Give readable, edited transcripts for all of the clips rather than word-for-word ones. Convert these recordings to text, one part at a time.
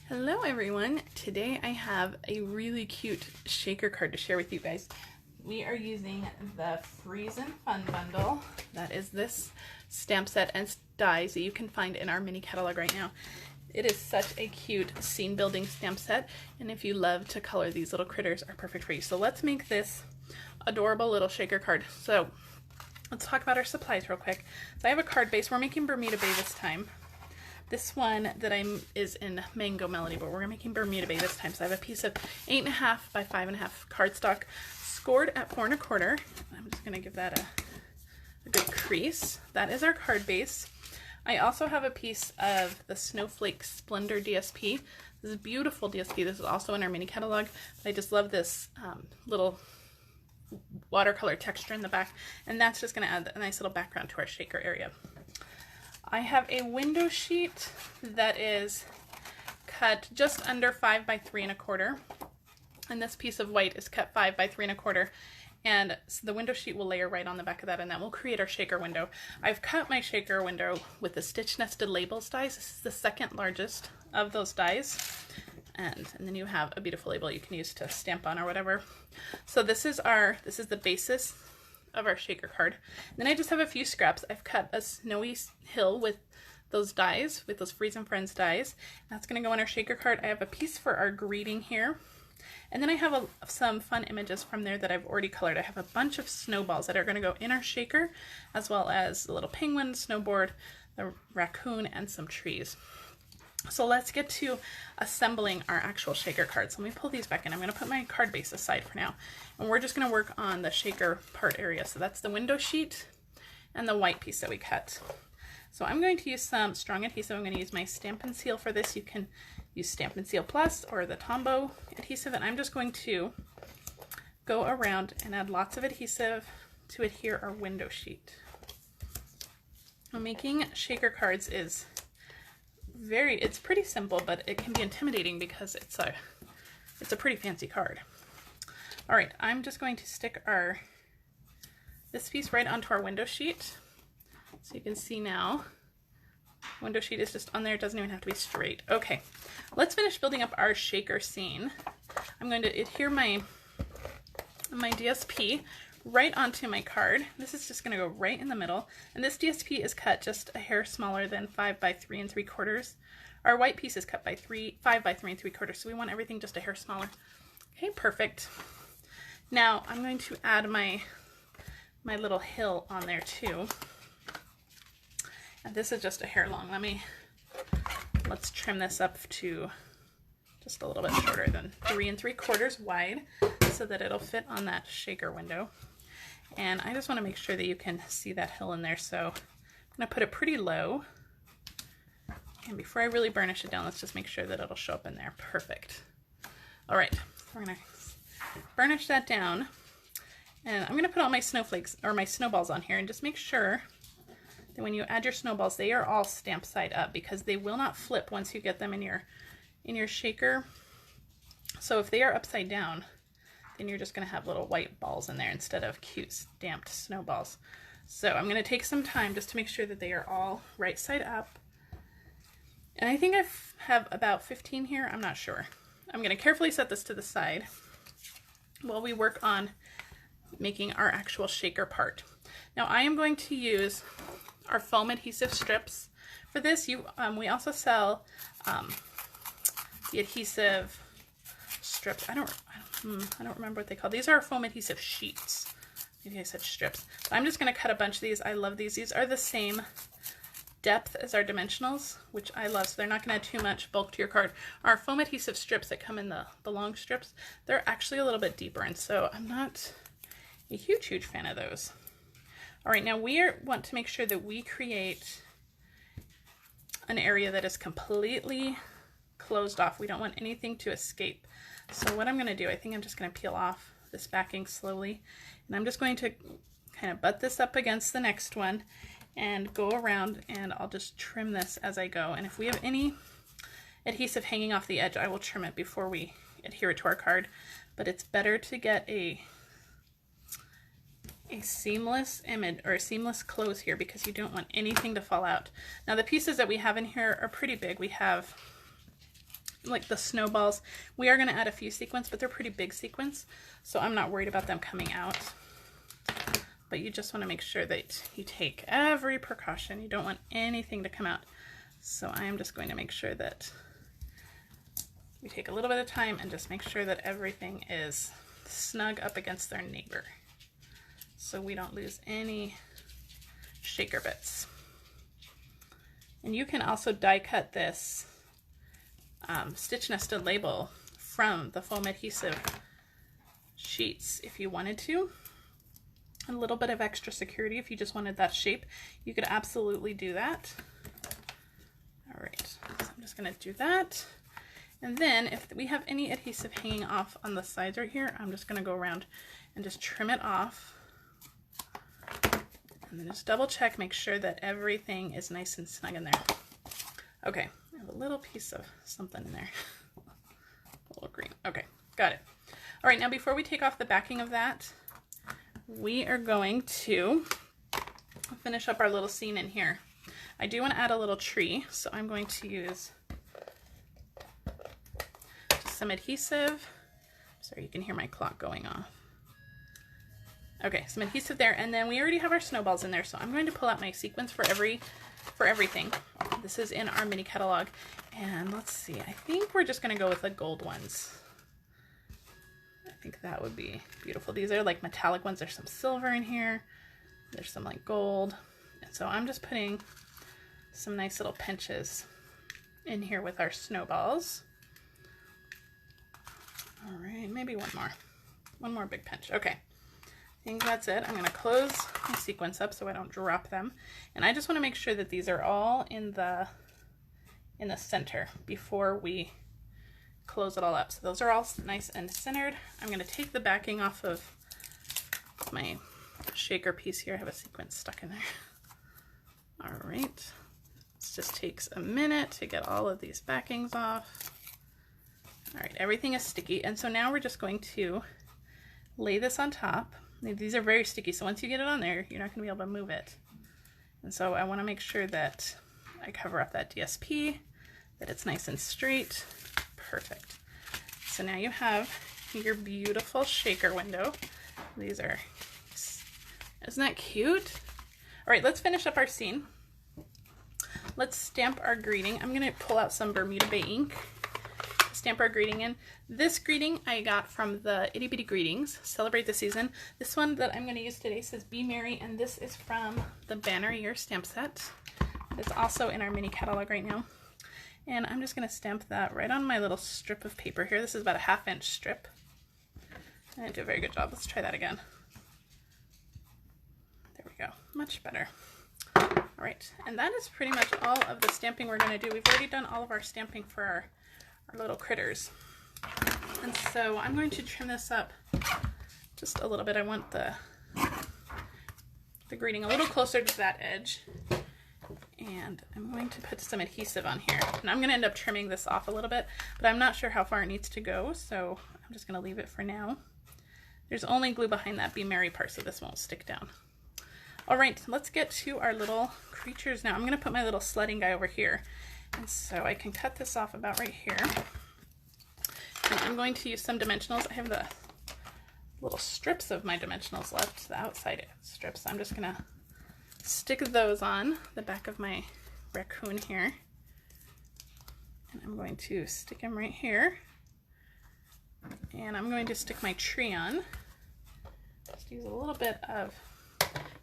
Hello everyone! Today I have a really cute shaker card to share with you guys. We are using the Freezin Fun Bundle. That is this stamp set and dies that you can find in our mini catalog right now. It is such a cute scene building stamp set, and if you love to color, these little critters are perfect for you. So let's make this adorable little shaker card. So let's talk about our supplies real quick. So I have a card base. We're making Bermuda Bay this time. This one that is in Mango Melody, but we're making Bermuda Bay this time. So I have a piece of 8.5 by 5.5 cardstock, scored at 4 1/4. I'm just gonna give that a good crease. That is our card base. I also have a piece of the Snowflake Splendor DSP. This is a beautiful DSP. This is also in our mini catalog. I just love this little watercolor texture in the back, and that's just gonna add a nice little background to our shaker area. I have a window sheet that is cut just under 5 by 3 1/4, and this piece of white is cut 5 by 3 1/4, and so the window sheet will layer right on the back of that, and that will create our shaker window. I've cut my shaker window with the stitch nested labels dies. This is the second largest of those dies, and then you have a beautiful label you can use to stamp on or whatever. So this is the basis of our shaker card. And then I just have a few scraps. I've cut a snowy hill with those dies, with those Freezin Friends dies. That's going to go on our shaker card. I have a piece for our greeting here. And then I have some fun images from there that I've already colored. I have a bunch of snowballs that are going to go in our shaker, as well as the little penguin, snowboard, the raccoon, and some trees. So let's get to assembling our actual shaker cards. So let me pull these back in. I'm going to put my card base aside for now, and we're just going to work on the shaker part area. So that's the window sheet and the white piece that we cut. So I'm going to use some strong adhesive. I'm going to use my Stampin' Seal for this. You can use Stampin' Seal Plus or the Tombow adhesive, and I'm just going to go around and add lots of adhesive to adhere our window sheet. Now, making shaker cards is it's pretty simple, but it can be intimidating because it's a pretty fancy card. All right, I'm just going to stick this piece right onto our window sheet. So you can see now, window sheet is just on there. It doesn't even have to be straight. Okay, let's finish building up our shaker scene. I'm going to adhere my DSP right onto my card. This is just going to go right in the middle, and this DSP is cut just a hair smaller than 5 by 3 3/4. Our white piece is cut by 5 by 3 3/4, so we want everything just a hair smaller. Okay, perfect. Now I'm going to add my little hill on there too, and this is just a hair long. Let's trim this up to just a little bit shorter than 3 3/4 wide, so that it'll fit on that shaker window. And I just want to make sure that you can see that hill in there, so I'm going to put it pretty low. And before I really burnish it down, let's just make sure that it'll show up in there. Perfect. All right, we're going to burnish that down, and I'm going to put all my snowflakes or my snowballs on here, and just make sure that when you add your snowballs, they are all stamped side up, because they will not flip once you get them in your shaker. So if they are upside down, then you're just going to have little white balls in there instead of cute stamped snowballs. So I'm going to take some time just to make sure that they are all right side up. And I think I have about 15 here. I'm not sure. I'm going to carefully set this to the side while we work on making our actual shaker part. Now I am going to use our foam adhesive strips for this. We also sell the adhesive strips. I don't remember what they call. These are foam adhesive sheets. Maybe I said strips. But I'm just going to cut a bunch of these. I love these. These are the same depth as our dimensionals, which I love, so they're not going to add too much bulk to your card. Our foam adhesive strips that come in the long strips, they're actually a little bit deeper, and so I'm not a huge fan of those. All right, now we want to make sure that we create an area that is completely closed off. We don't want anything to escape. So what I'm going to do, I think I'm just going to peel off this backing slowly, and I'm just going to kind of butt this up against the next one and go around, and I'll just trim this as I go. And if we have any adhesive hanging off the edge, I will trim it before we adhere it to our card. But it's better to get a seamless image or a seamless close here, because you don't want anything to fall out. Now the pieces that we have in here are pretty big. We have like the snowballs. We are going to add a few sequins, but they're pretty big sequins, so I'm not worried about them coming out. But you just want to make sure that you take every precaution. You don't want anything to come out. So I'm just going to make sure that we take a little bit of time and just make sure that everything is snug up against their neighbor, so we don't lose any shaker bits. And you can also die cut this stitch nested label from the foam adhesive sheets if you wanted to. A little bit of extra security if you just wanted that shape, you could absolutely do that. All right, so I'm just going to do that. And then if we have any adhesive hanging off on the sides right here, I'm just going to go around and just trim it off. And then just double check, make sure that everything is nice and snug in there. Okay, I have a little piece of something in there. A little green. Okay, got it. All right, now before we take off the backing of that, we are going to finish up our little scene in here. I do want to add a little tree, so I'm going to use just some adhesive. Sorry, you can hear my clock going off. Okay, some adhesive there, and then we already have our snowballs in there, so I'm going to pull out my sequins for everything. This is in our mini catalog, and let's see, I think we're just going to go with the gold ones. I think that would be beautiful. These are like metallic ones. There's some silver in here. There's some like gold. And so I'm just putting some nice little pinches in here with our snowballs. All right, maybe one more. One more big pinch. Okay, I think that's it. I'm going to close my sequins up so I don't drop them. And I just want to make sure that these are all in the center before we close it all up. So those are all nice and centered. I'm going to take the backing off of my shaker piece here. I have a sequin stuck in there. All right. This just takes a minute to get all of these backings off. All right, everything is sticky. And so now we're just going to lay this on top. These are very sticky, so once you get it on there, you're not going to be able to move it. And so I want to make sure that I cover up that DSP, that it's nice and straight. Perfect. So now you have your beautiful shaker window. These are, isn't that cute? All right, let's finish up our scene. Let's stamp our greeting. I'm going to pull out some Bermuda Bay ink, stamp our greeting in. This greeting I got from the Itty Bitty Greetings, Celebrate the Season. This one that I'm going to use today says Be Merry, and this is from the Banner Year stamp set. It's also in our mini catalog right now. And I'm just going to stamp that right on my little strip of paper here. This is about a 1/2 inch strip. I didn't do a very good job. Let's try that again. There we go. Much better. All right. And that is pretty much all of the stamping we're going to do. We've already done all of our stamping for our little critters. And so I'm going to trim this up just a little bit. I want the greeting a little closer to that edge. And I'm going to put some adhesive on here. And I'm going to end up trimming this off a little bit, but I'm not sure how far it needs to go, so I'm just going to leave it for now. There's only glue behind that Be Merry part, so this won't stick down. All right, let's get to our little creatures now. I'm going to put my little sledding guy over here. And so I can cut this off about right here. And I'm going to use some dimensionals. I have the little strips of my dimensionals left, the outside strips. I'm just going to stick those on the back of my raccoon here. And I'm going to stick him right here. And I'm going to stick my tree on. Just use a little bit of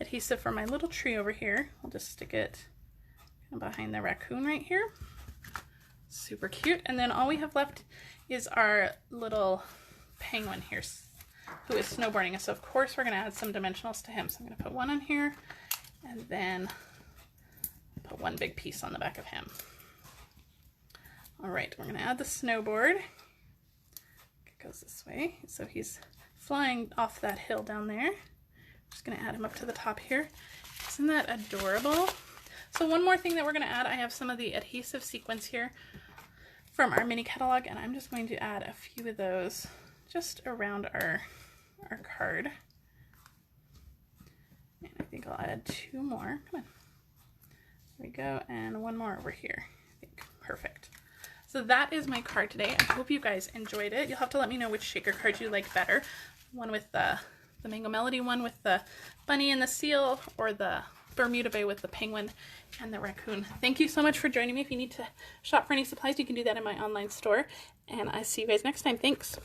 adhesive for my little tree over here. I'll just stick it behind the raccoon right here. Super cute. And then all we have left is our little penguin here who is snowboarding. So of course we're going to add some dimensionals to him. So I'm going to put one on here and then put one big piece on the back of him. All right, we're going to add the snowboard. It goes this way. So he's flying off that hill down there. Just going to add him up to the top here. Isn't that adorable? So one more thing that we're going to add, I have some of the adhesive sequins here from our mini catalog, and I'm just going to add a few of those just around our card. And I think I'll add 2 more. Come on. There we go. And one more over here. I think. Perfect. So that is my card today. I hope you guys enjoyed it. You'll have to let me know which shaker card you like better. One with the Mango Melody one with the bunny and the seal, or the Bermuda Bay with the penguin and the raccoon. Thank you so much for joining me. If you need to shop for any supplies, you can do that in my online store. And I see you guys next time. Thanks.